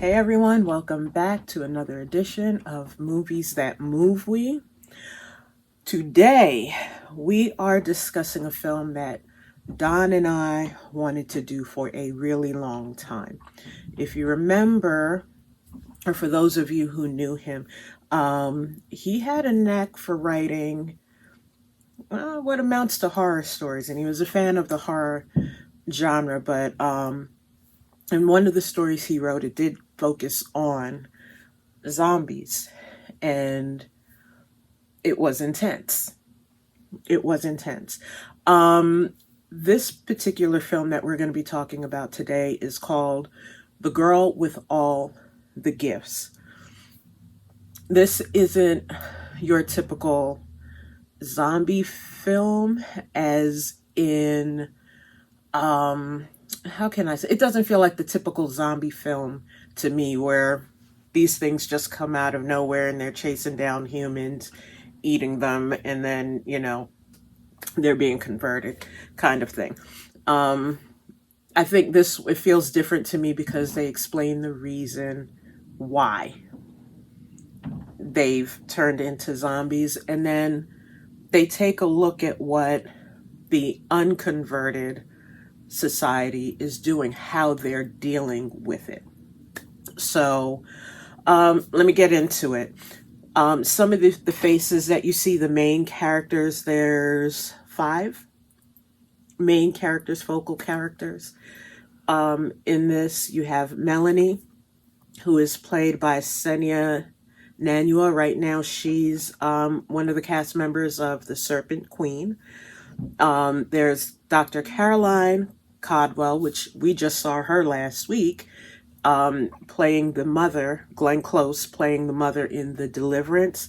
Hey everyone, welcome back to another edition of Movies That Move We. Today, we are discussing a film that Don and I wanted to do for a really long time. If you remember, or for those of you who knew him, he had a knack for writing what amounts to horror stories, and he was a fan of the horror genre, but in one of the stories he wrote, it did focus on zombies, and it was intense. It was intense. This particular film that we're going to be talking about today is called The Girl with All the Gifts. This isn't your typical zombie film, as in, how can I say? It doesn't feel like the typical zombie film to me, where these things just come out of nowhere and they're chasing down humans, eating them, and then, they're being converted, kind of thing. I think it feels different to me because they explain the reason why they've turned into zombies, and then they take a look at what the unconverted society is doing, how they're dealing with it. So let me get into it. Some of the faces that you see, the main characters, there's 5 main characters, focal characters. In this, you have Melanie, who is played by Senia Nanua. Right now, she's one of the cast members of The Serpent Queen. There's Dr. Caroline Codwell, which we just saw her last week, playing the mother, Glenn Close playing the mother in The Deliverance.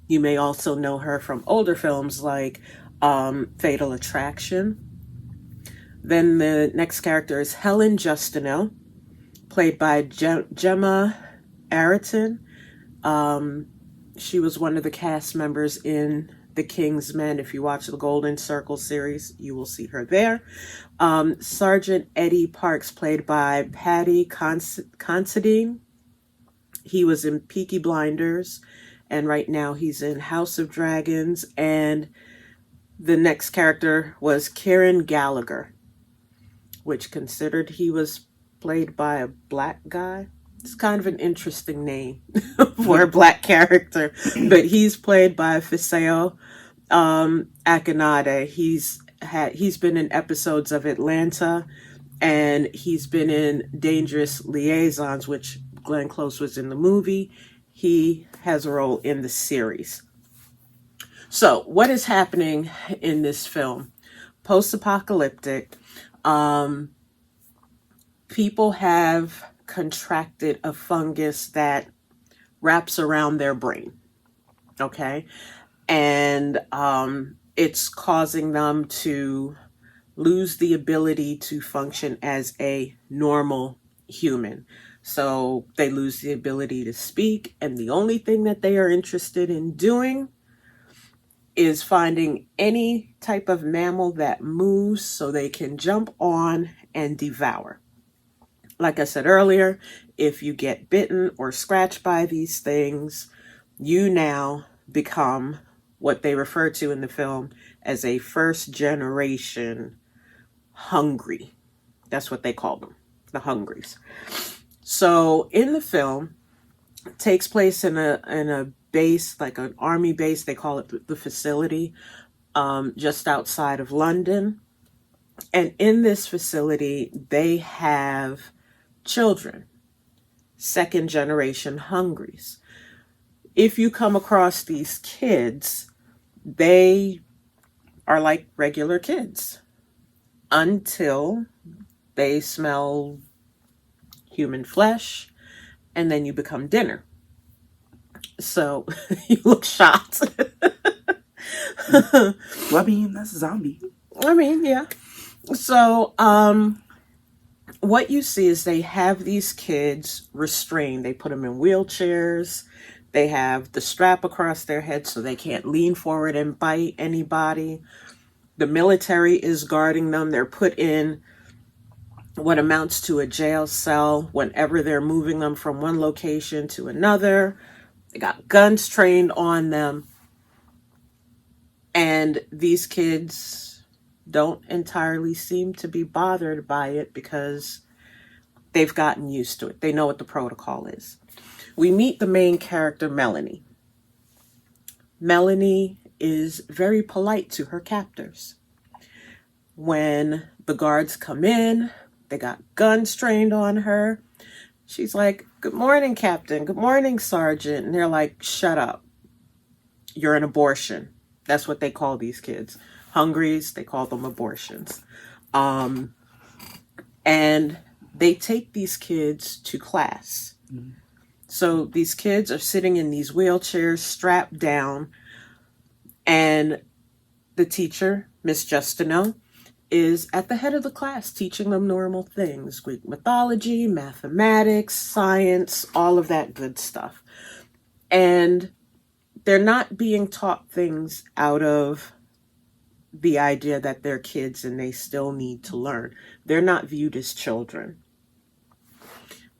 You may also know her from older films like Fatal Attraction. Then the next character is Helen Justineau, played by Gemma Arterton. She was one of the cast members in The King's Men. If you watch the Golden Circle series, you will see her there. Sergeant Eddie Parks, played by Paddy Considine. He was in Peaky Blinders, and right now he's in House of Dragons. And the next character was Kieran Gallagher, which considered he was played by a black guy. It's kind of an interesting name for a black character, but he's played by Fiseo Akinade. He's been in episodes of Atlanta, and he's been in Dangerous Liaisons, which Glenn Close was in the movie. He has a role in the series. So, what is happening in this film? Post-apocalyptic. People have contracted a fungus that wraps around their brain. Okay? And it's causing them to lose the ability to function as a normal human. So they lose the ability to speak, and the only thing that they are interested in doing is finding any type of mammal that moves so they can jump on and devour. Like I said earlier, if you get bitten or scratched by these things, you now become what they refer to in the film as a first generation hungry. That's what they call them, the hungries. So in the film, it takes place in a base, like an army base. They call it the facility, just outside of London. And in this facility, they have children, second generation hungries. If you come across these kids, they are like regular kids until they smell human flesh, and then you become dinner. So you look shocked. Well, I mean, that's a zombie. I mean, yeah. So what you see is they have these kids restrained. They put them in wheelchairs. They have the strap across their head so they can't lean forward and bite anybody. The military is guarding them. They're put in what amounts to a jail cell whenever they're moving them from one location to another. They got guns trained on them. And these kids don't entirely seem to be bothered by it because they've gotten used to it. They know what the protocol is. We meet the main character, Melanie. Melanie is very polite to her captors. When the guards come in, they got guns trained on her. She's like, "Good morning, Captain. Good morning, Sergeant." And they're like, "Shut up. You're an abortion." That's what they call these kids. Hungries, they call them abortions. And they take these kids to class. Mm-hmm. So these kids are sitting in these wheelchairs, strapped down, and the teacher, Miss Justineau, is at the head of the class teaching them normal things: Greek mythology, mathematics, science, all of that good stuff. And they're not being taught things out of the idea that they're kids and they still need to learn. They're not viewed as children.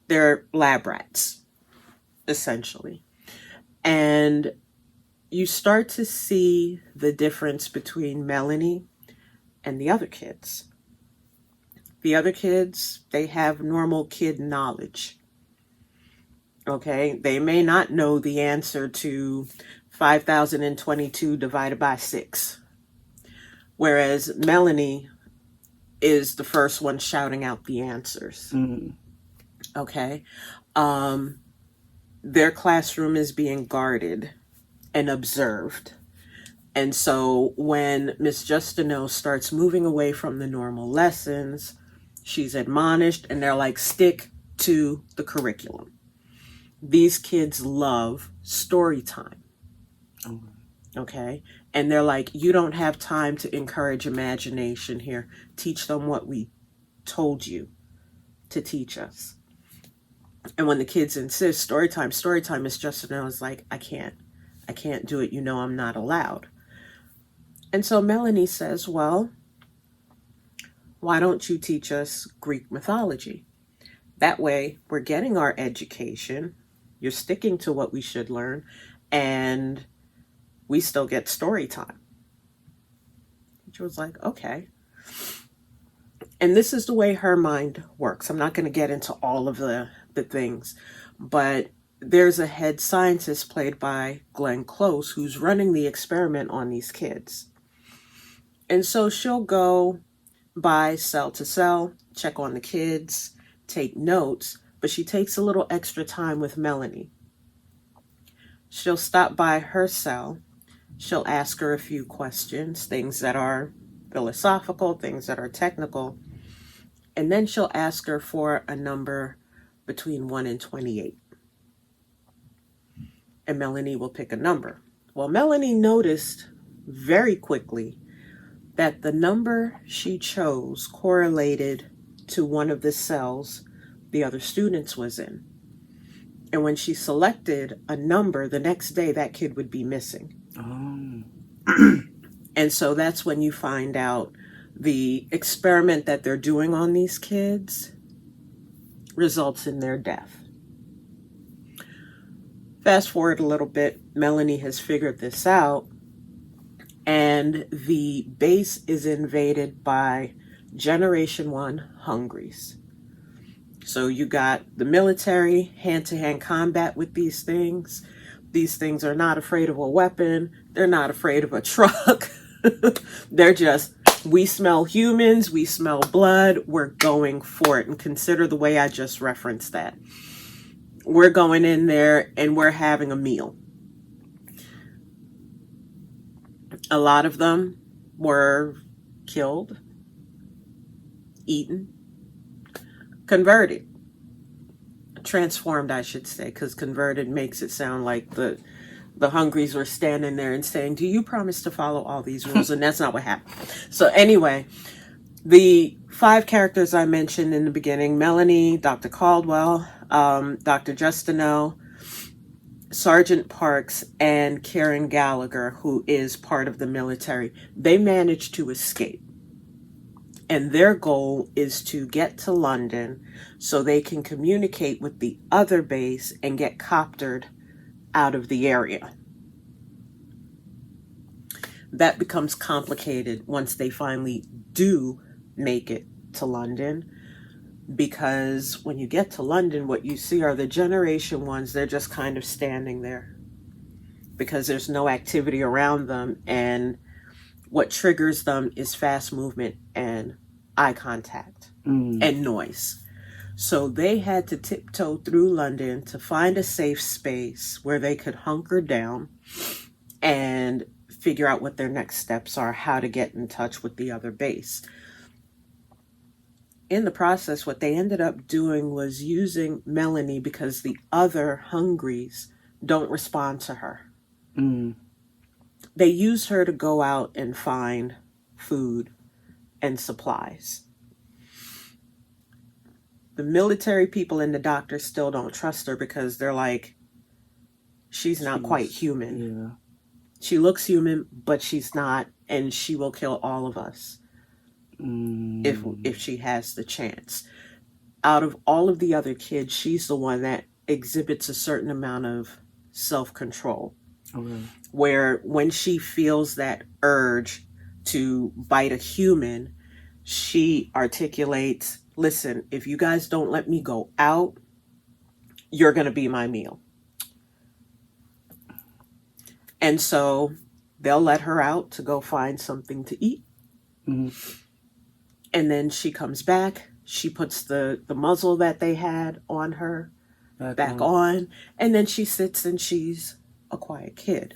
They're lab rats, essentially. And you start to see the difference between Melanie and the other kids. The other kids, they have normal kid knowledge. Okay, they may not know the answer to 5,022 divided by 6. Whereas Melanie is the first one shouting out the answers. Mm. Okay. Their classroom is being guarded and observed. And so when Miss Justineau starts moving away from the normal lessons, she's admonished and they're like, stick to the curriculum. These kids love story time. Okay. And they're like, you don't have time to encourage imagination here. Teach them what we told you to teach us. And when the kids insist, story time, Miss Justineau is like, I can't do it. You know, I'm not allowed. And so Melanie says, well, why don't you teach us Greek mythology? That way we're getting our education. You're sticking to what we should learn. And we still get story time. She was like, okay. And this is the way her mind works. I'm not going to get into all of the things, but there's a head scientist played by Glenn Close who's running the experiment on these kids. And so she'll go by cell to cell, check on the kids, take notes, but she takes a little extra time with Melanie. She'll stop by her cell. She'll ask her a few questions, things that are philosophical, things that are technical. And then she'll ask her for a number between 1 and 28. And Melanie will pick a number. Well, Melanie noticed very quickly that the number she chose correlated to one of the cells the other students was in. And when she selected a number, the next day that kid would be missing. Oh. And so that's when you find out the experiment that they're doing on these kids results in their death. Fast forward a little bit, Melanie has figured this out, and the base is invaded by Generation 1 Hungries. So you got the military, hand-to-hand combat with these things. These things are not afraid of a weapon. They're not afraid of a truck. They're just, we smell humans, we smell blood, we're going for it. And consider the way I just referenced that. We're going in there and we're having a meal. A lot of them were killed, eaten, converted. Transformed, I should say, because converted makes it sound like the Hungries were standing there and saying, do you promise to follow all these rules? And that's not what happened. So anyway, the 5 characters I mentioned in the beginning, Melanie, Dr. Caldwell, Dr. Justineau, Sergeant Parks, and Karen Gallagher, who is part of the military, they managed to escape. And their goal is to get to London so they can communicate with the other base and get coptered out of the area. That becomes complicated once they finally do make it to London, because when you get to London, what you see are the Generation ones. They're just kind of standing there because there's no activity around them, and what triggers them is fast movement and eye contact and noise. So they had to tiptoe through London to find a safe space where they could hunker down and figure out what their next steps are, how to get in touch with the other base. In the process, what they ended up doing was using Melanie because the other Hungries don't respond to her. They used her to go out and find food and supplies. The military people and the doctors still don't trust her because they're like, she's not quite human. Yeah. She looks human, but she's not, and she will kill all of us if she has the chance. Out of all of the other kids, she's the one that exhibits a certain amount of self-control. Okay. Where when she feels that urge to bite a human, she articulates, listen, if you guys don't let me go out, you're going to be my meal. And so they'll let her out to go find something to eat. And then she comes back. She puts the muzzle that they had on her back on. And then she sits and she's a quiet kid.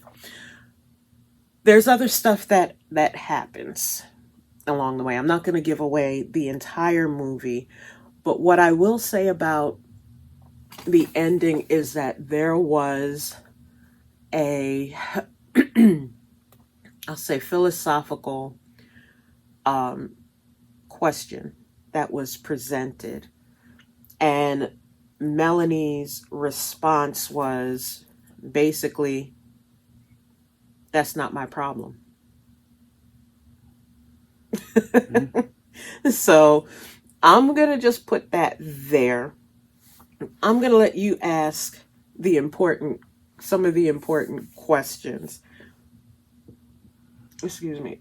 There's other stuff that happens along the way. I'm not going to give away the entire movie. But what I will say about the ending is that there was a, I'll say, philosophical question that was presented. And Melanie's response was basically, that's not my problem. So I'm going to just put that there. I'm going to let you ask some of the important questions,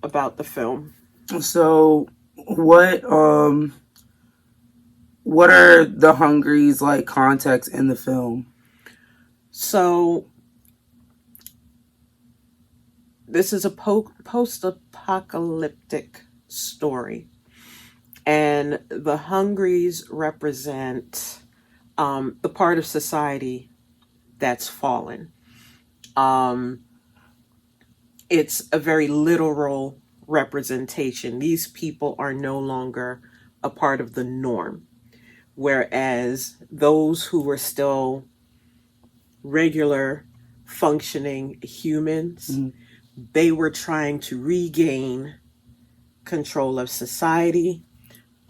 about the film. So what are the Hungries like context in the film? So this is a post-apocalyptic story, and the Hungries represent the part of society that's fallen. It's a very literal representation. These people are no longer a part of the norm, whereas those who were still regular functioning humans, they were trying to regain control of society,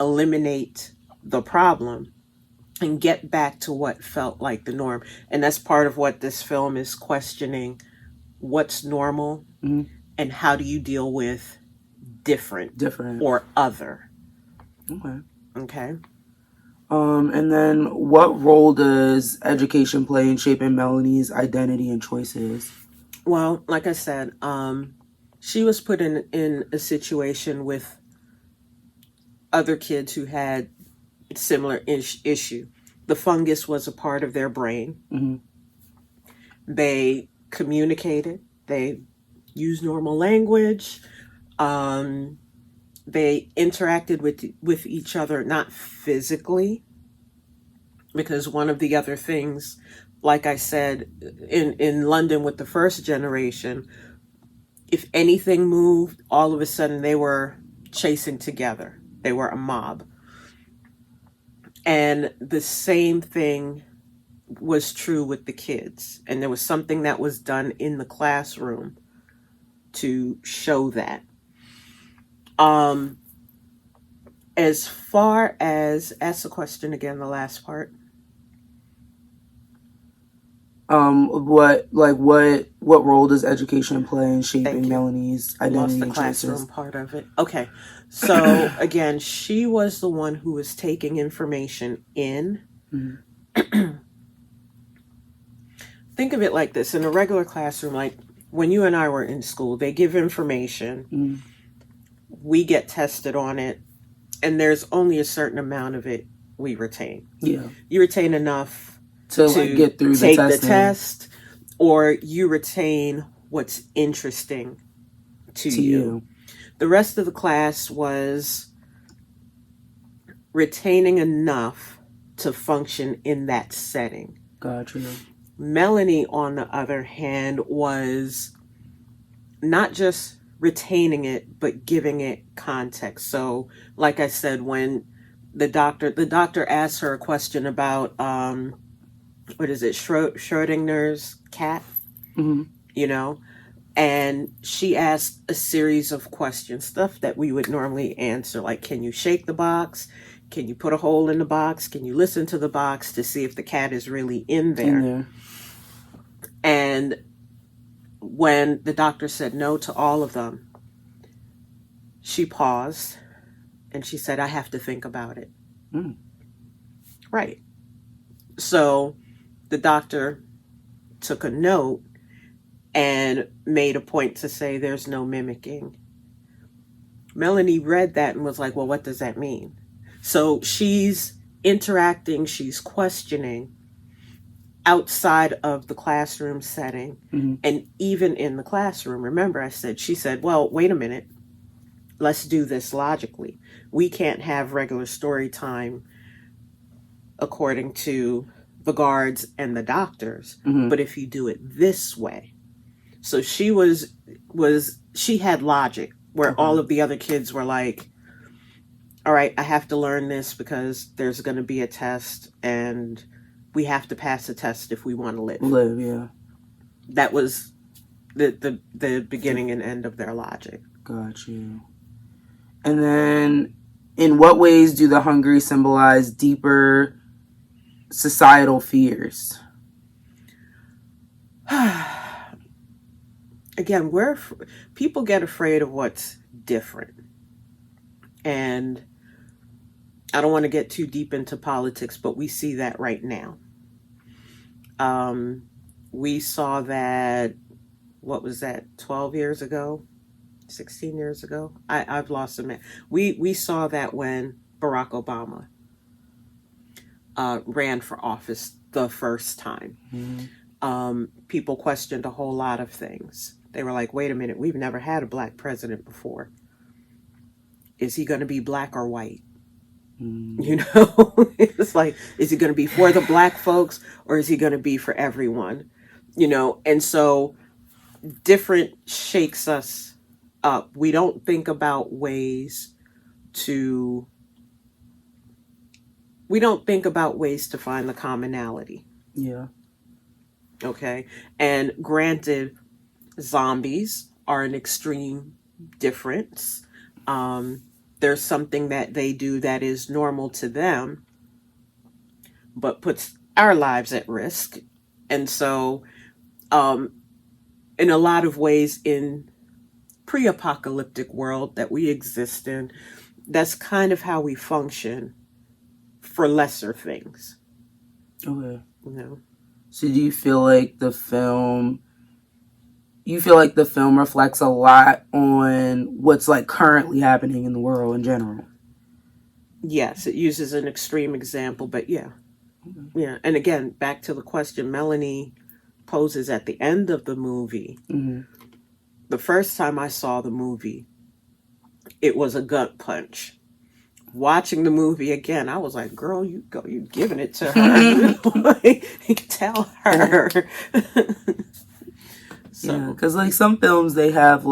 eliminate the problem, and get back to what felt like the norm. And that's part of what this film is questioning. What's normal and how do you deal with different or other? Okay. And then what role does education play in shaping Melanie's identity and choices? Well, like I said, she was put in a situation with other kids who had similar issue. The fungus was a part of their brain. They communicated. They used normal language. They interacted with each other, not physically, because one of the other things, like I said, in London with the first generation, if anything moved, all of a sudden they were chasing together. They were a mob. And the same thing was true with the kids. And there was something that was done in the classroom to show that. As far as, ask the question again, the last part. What role does education play in Thank shaping you. Melanie's You lost identity the and classroom choices? part of it. Okay. So again, she was the one who was taking information in. Mm-hmm. Think of it like this: in a regular classroom, like when you and I were in school, they give information, Mm-hmm. we get tested on it, and there's only a certain amount of it we retain. Yeah, You retain enough to like to get through the take the testing test, or you retain what's interesting to to you. you. The rest of the class was retaining enough to function in that setting. Gotcha. Melanie, on the other hand, was not just retaining it, but giving it context. So, like I said, when the doctor asked her a question about what is it, Schrodinger's cat, Mm-hmm. you know, and she asked a series of questions, stuff that we would normally answer, like, can you shake the box? Can you put a hole in the box? Can you listen to the box to see if the cat is really in In there? there. And when the doctor said no to all of them, she paused and she said, I have to think about it. Mm. Right. So the doctor took a note and made a point to say there's no mimicking. Melanie read that and was like, well, what does that mean? So she's interacting, she's questioning outside of the classroom setting Mm-hmm. and even in the classroom. Remember, she said, well, wait a minute, let's do this logically. We can't have regular story time according to the guards and the doctors, Mm-hmm. but if you do it this way. So she had logic where Okay. all of the other kids were like, all right, I have to learn this because there's going to be a test and we have to pass the test if we want to live. Live, yeah. That was the beginning and end of their logic. Got you. And then, in what ways do the hungry symbolize deeper societal fears? Again, people get afraid of what's different. And I don't want to get too deep into politics, but we see that right now. We saw that, what was that, 12 years ago? 16 years ago? I've lost a minute. We saw that when Barack Obama ran for office the first time. Mm-hmm. People questioned a whole lot of things. They were like, wait a minute, we've never had a black president before. Is he going to be black or white? Mm-hmm. You know, it's like, is he going to be for the black folks or is he going to be for everyone? You know, and so different shakes us up. We don't think about to we don't think about ways to find the commonality. Yeah. Okay. And granted, zombies are an extreme difference. There's something that they do that is normal to them, but puts our lives at risk. And so, in a lot of ways, in pre-apocalyptic world that we exist in, that's kind of how we function for lesser things. Okay. You know? So, do you feel like the film? You feel like the film reflects a lot on what's like currently happening in the world in general. Yes, it uses an extreme example, but yeah. Mm-hmm. Yeah. And again, back to the question Melanie poses at the end of the movie. Mm-hmm. The first time I saw the movie, it was a gut punch. Watching the movie again, I was like, girl, you go, you giving it to her. Tell her. Yeah, So, because like some films, they have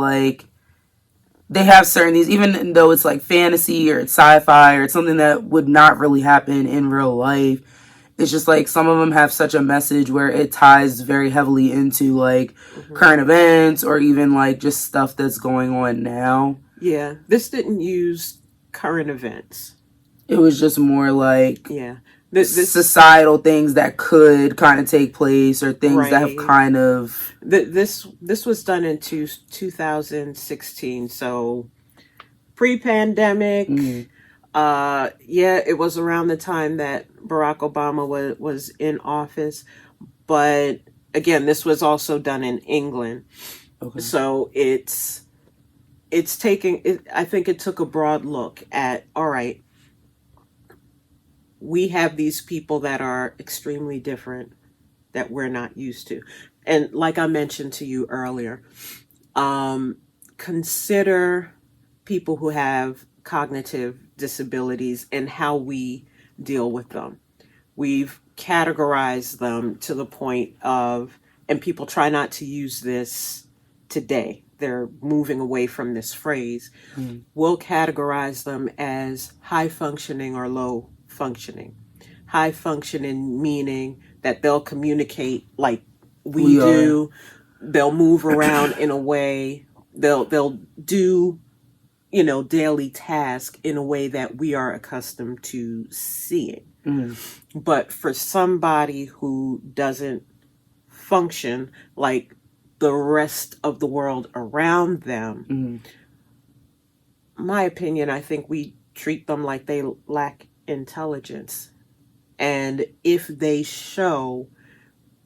certain these, even though it's like fantasy or it's sci-fi or it's something that would not really happen in real life. It's just like some of them have such a message where it ties very heavily into like current events or even like just stuff that's going on now. Yeah, this didn't use current events. It was just more like Yeah. This societal things that could kind of take place, or things that have right. kind of This was done in 2016, so pre-pandemic. mm, Yeah, it was around the time that Barack Obama was in office, but again, this was also done in England. okay. So it's taking it, I think it took a broad look at, all right, we have these people that are extremely different that we're not used to. And like I mentioned to you earlier, um, consider people who have cognitive disabilities and how we deal with them. We've categorized them to the point of, and people try not to use this today. They're moving away from this phrase. Mm, We'll categorize them as high functioning or low functioning. High functioning meaning that they'll communicate like we we are. do. They'll move around in a way. They'll do, daily task in a way that we are accustomed to seeing. Mm, But for somebody who doesn't function like the rest of the world around them, mm, my opinion, I think we treat them like they lack intelligence. And if they show,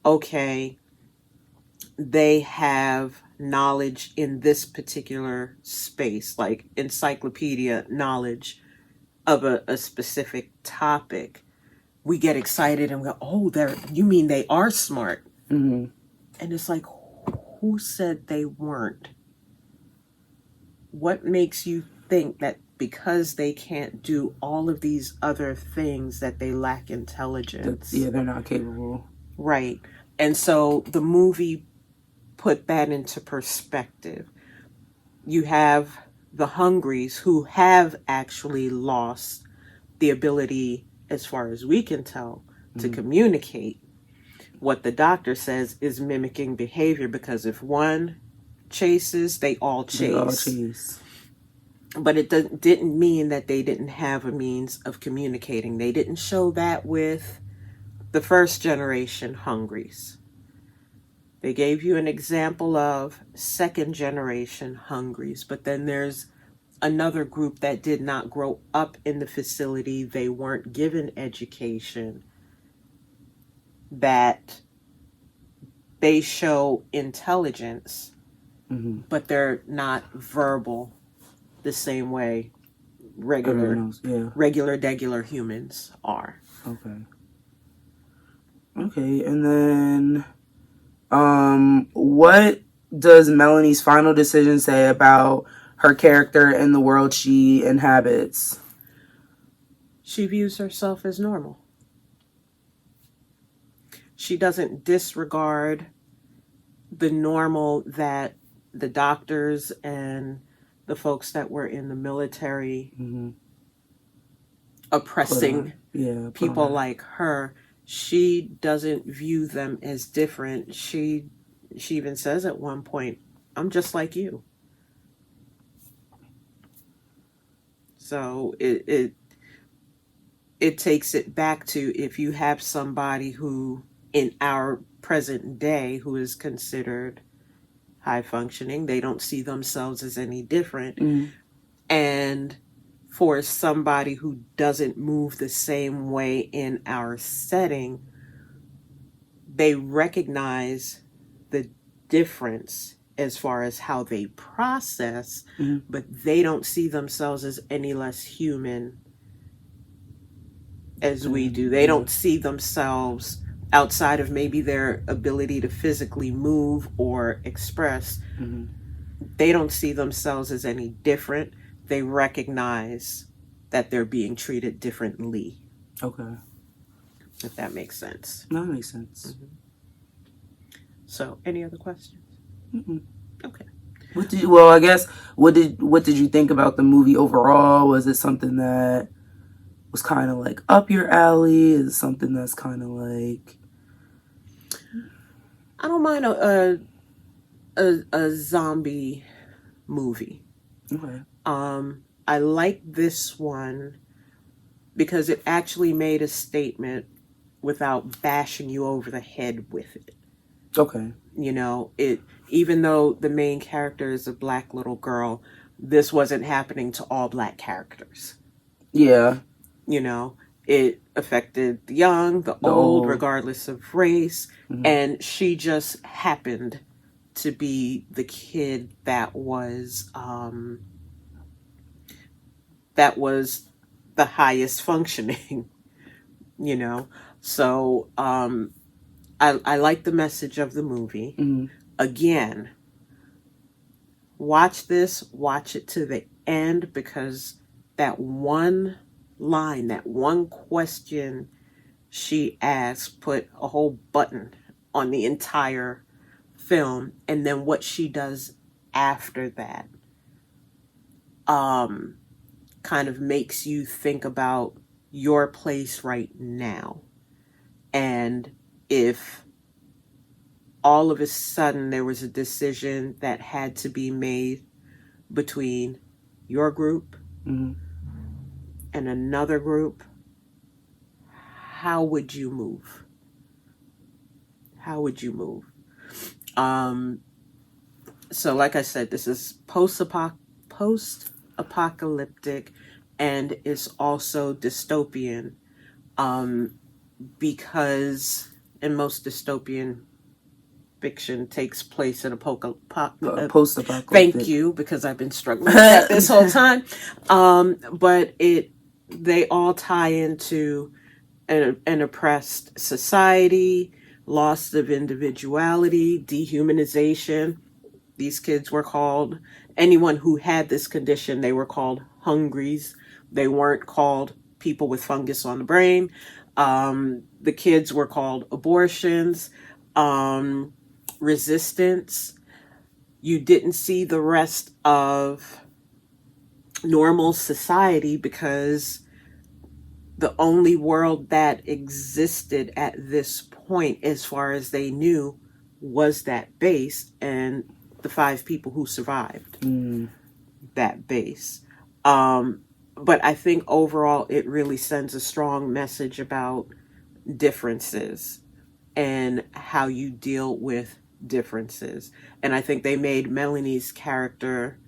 okay, they have knowledge in this particular space, like encyclopedia knowledge of a specific topic, we get excited and we go, oh, you mean they are smart? mm, And it's like, who said they weren't? What makes you think that because they can't do all of these other things that they lack intelligence? yeah, they're not capable. Right. And so the movie put that into perspective. You have the Hungries who have actually lost the ability, as far as we can tell, to communicate. What the doctor says is mimicking behavior, because if one chases, they all They all chase. chase. But it didn't mean that they didn't have a means of communicating. They didn't show that with the first generation Hungries. They gave you an example of second generation Hungries, but then there's another group that did not grow up in the facility. They weren't given education, that they show intelligence, Mm-hmm. but they're not verbal the same way Everyone else, yeah. regular degular humans are. Okay. Okay, and then what does Melanie's final decision say about her character and the world she inhabits? She views herself as normal. She doesn't disregard the normal that the doctors and the folks that were in the military Mm-hmm. oppressing people her. like her. She doesn't view them as different. She even says at one point, I'm just like you. So it takes it back to, if you have somebody who in our present day who is considered high functioning, they don't see themselves as any different. Mm-hmm. And for somebody who doesn't move the same way in our setting, they recognize the difference as far as how they process, Mm-hmm. but they don't see themselves as any less human as we do. They don't see themselves outside of maybe their ability to physically move or express. Mm-hmm. They don't see themselves as any different. They recognize that they're being treated differently. Okay. If that makes sense. That makes sense. Mm-hmm. So, any other questions? Mm-mm. Okay. I guess what did you think about the movie overall? Was it something that was kind of like up your alley? Is it something that's kind of like, I don't mind a zombie movie. okay. I like this one because it actually made a statement without bashing you over the head with it. Okay. You know, it, even though the main character is a black little girl, this wasn't happening to all black characters. Yeah. You know, it affected the young, the The old, old. regardless of race. Mm-hmm. And she just happened to be the kid that was the highest functioning, you know. So I like the message of the movie. Mm-hmm. Again, watch it to the end, because that one line, that one question she asked put a whole button on the entire film. And then what she does after that um kind of makes you think about your place right now. And if all of a sudden there was a decision that had to be made between your group Mm-hmm. and another group, how would you move? How would you move? Um, so, like I said, this is post-apocalyptic, and it's also dystopian, um, because in most dystopian fiction takes place in thank Post-apocalyptic. you, because I've been struggling with that this whole time. But they all tie into an oppressed society, loss of individuality, dehumanization. These kids were called, anyone who had this condition, they were called hungries. They weren't called people with fungus on the brain. The kids were called abortions, um, resistance. You didn't see the rest of normal society, because the only world that existed at this point, as far as they knew, was that base and the 5 people who survived Mm. that base. Um, but I think overall, it really sends a strong message about differences and how you deal with differences. And I think they made Melanie's character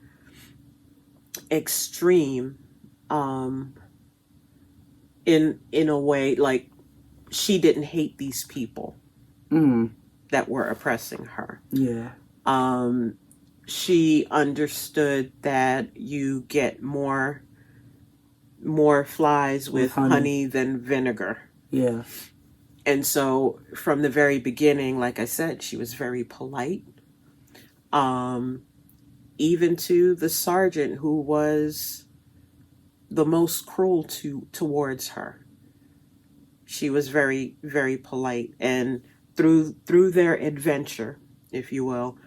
extreme, um, in a way, like, she didn't hate these people Mm. that were oppressing her. Yeah. Um, she understood that you get more flies with honey than vinegar. Yeah. And so from the very beginning, like I said, she was very polite. Um, Even to the sergeant, who was the most cruel towards her. She was very, very polite. And through their adventure, if you will,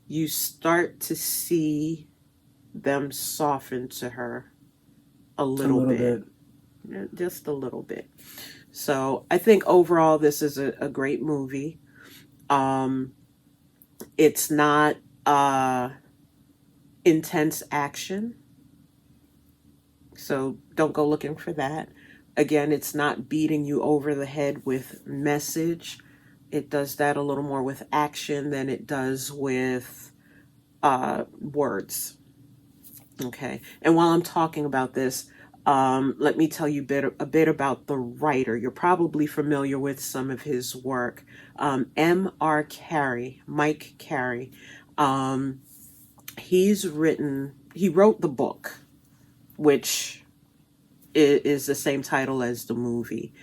you start to see them soften to her a A little little bit. bit. Just a little bit. So I think overall this is a great movie. Um, it's not intense action, so don't go looking for that. Again, it's not beating you over the head with message. It does that a little more with action than it does with words. Okay. And while I'm talking about this, let me tell you a bit about the writer. You're probably familiar with some of his work. M.R. Carey, Mike Carey. Um, he wrote the book, which is the same title as the movie.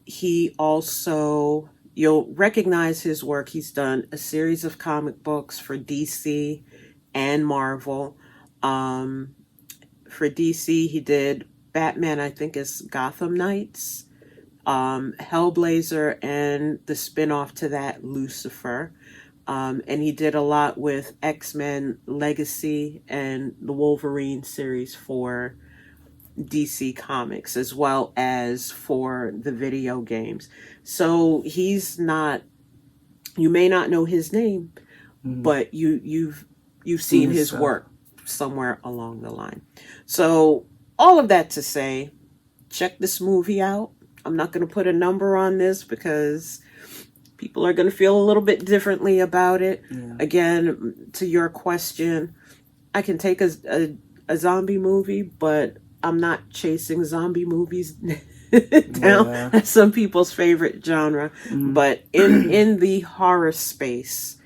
He also, you'll recognize his work. He's done a series of comic books for DC and Marvel. Um, for DC, he did Batman, I think is Gotham Knights, Hellblazer, and the spinoff to that, Lucifer. And he did a lot with X-Men Legacy and the Wolverine series for DC Comics, as well as for the video games. So he's not, you may not know his name, but you've seen his work somewhere along the line. So all of that to say, check this movie out. I'm not going to put a number on this because people are going to feel a little bit differently about it. Yeah. Again, to your question, I can take a zombie movie, but I'm not chasing zombie movies down. Yeah. That's some people's favorite genre. Mhm. But in the horror space,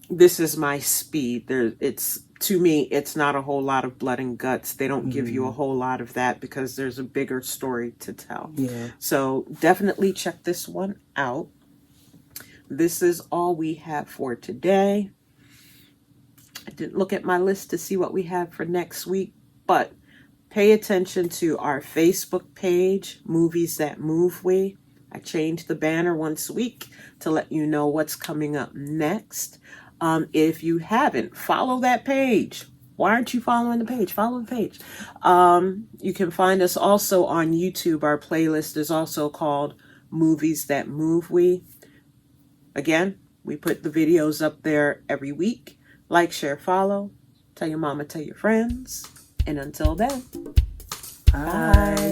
this is my speed. To me, it's not a whole lot of blood and guts. They don't give you a whole lot of that because there's a bigger story to tell. Yeah. So definitely check this one out. This is all we have for today. I didn't look at my list to see what we have for next week, but pay attention to our Facebook page, Movies That Move We. I change the banner once a week to let you know what's coming up next. If you haven't, follow that page. Why aren't you following the page? Follow the page. You can find us also on YouTube. Our playlist is also called Movies That Move We. Again, we put the videos up there every week. Like, share, follow. Tell your mama, tell your friends. And until then, bye.